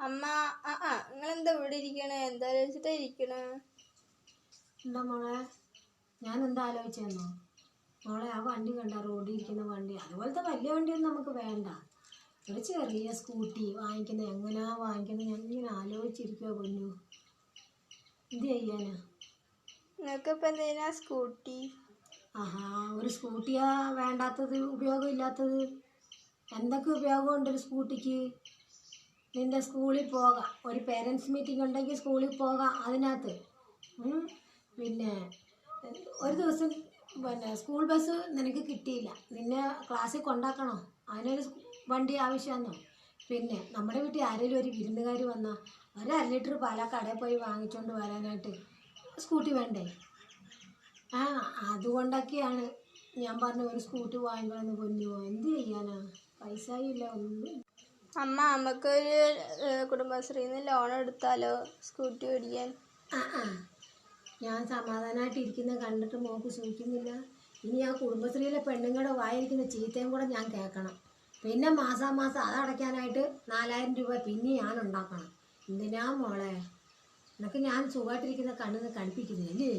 അമ്മ നിങ്ങളെന്താ ഇവിടെ ഇരിക്കണേ? എന്താ ആലോചിച്ചിട്ടാ ഇരിക്കണേ? എന്താ മോളെ, ഞാൻ എന്താ ആലോചിച്ചെന്നോ മോളെ, ആ വണ്ടി കണ്ട റോഡിൽ ഇരിക്കുന്ന വണ്ടി, അതുപോലത്തെ വലിയ വണ്ടിയൊന്നും നമുക്ക് വേണ്ട. ഒരു ചെറിയ സ്കൂട്ടി വാങ്ങിക്കുന്നത് എങ്ങനെയാ വാങ്ങിക്കുന്നത് ഞാൻ ഇങ്ങനെ ആലോചിച്ചിരിക്കുക പൊന്നു. എന്ത് ചെയ്യാനാ? നിങ്ങൾക്കിപ്പോൾ എന്തിനാ സ്കൂട്ടി? ഒരു സ്കൂട്ടിയാ വേണ്ടാത്തത്, ഉപയോഗമില്ലാത്തത്? എന്തൊക്കെ ഉപയോഗമുണ്ട് ഒരു സ്കൂട്ടിക്ക്? നിൻ്റെ സ്കൂളിൽ പോകാം, ഒരു പേരൻസ് മീറ്റിംഗ് ഉണ്ടെങ്കിൽ സ്കൂളിൽ പോകാം അതിനകത്ത്. പിന്നെ ഒരു ദിവസം സ്കൂൾ ബസ് നിനക്ക് കിട്ടിയില്ല, നിന്നെ ക്ലാസ്സിൽ കൊണ്ടാക്കണോ? അതിനൊരു വണ്ടി ആവശ്യമാണോ? പിന്നെ നമ്മുടെ വീട്ടിൽ ആരെങ്കിലും ഒരു വിരുന്നുകാർ വന്നാൽ ഒരു 1 ലിറ്റർ പാല കടയിൽ പോയി വാങ്ങിച്ചുകൊണ്ട് വരാനായിട്ട് സ്കൂട്ടി വേണ്ടേ? അതുകൊണ്ടൊക്കെയാണ് ഞാൻ പറഞ്ഞ ഒരു സ്കൂട്ടി വാങ്ങിക്കണമെന്ന് പൊന്നു. എന്ത് ചെയ്യാനാ? പൈസയും ഇല്ല, ഒന്നും. അമ്മ, നമുക്കൊരു കുടുംബശ്രീന്ന് ലോൺ എടുത്താലോ സ്കൂട്ടി ഓടിക്കാൻ? ഞാൻ സമാധാനമായിട്ട് ഇരിക്കുന്നത് കണ്ടിട്ട് മോക്ക് സൂക്ഷിക്കുന്നില്ല. ഇനി ആ കുടുംബശ്രീയിലെ പെണ്ണുങ്ങളുടെ വായിരിക്കുന്ന ചീത്തയും കൂടെ ഞാൻ കേൾക്കണം. പിന്നെ മാസാമാസം അതടയ്ക്കാനായിട്ട് 4000 രൂപ പിന്നെ ഞാൻ ഉണ്ടാക്കണം. എന്തിനാ മോളെ? എനിക്ക് ഞാൻ സുഖമായിട്ടിരിക്കുന്ന കണ്ണിന്ന് കണിപ്പിക്കുന്നില്ലേ?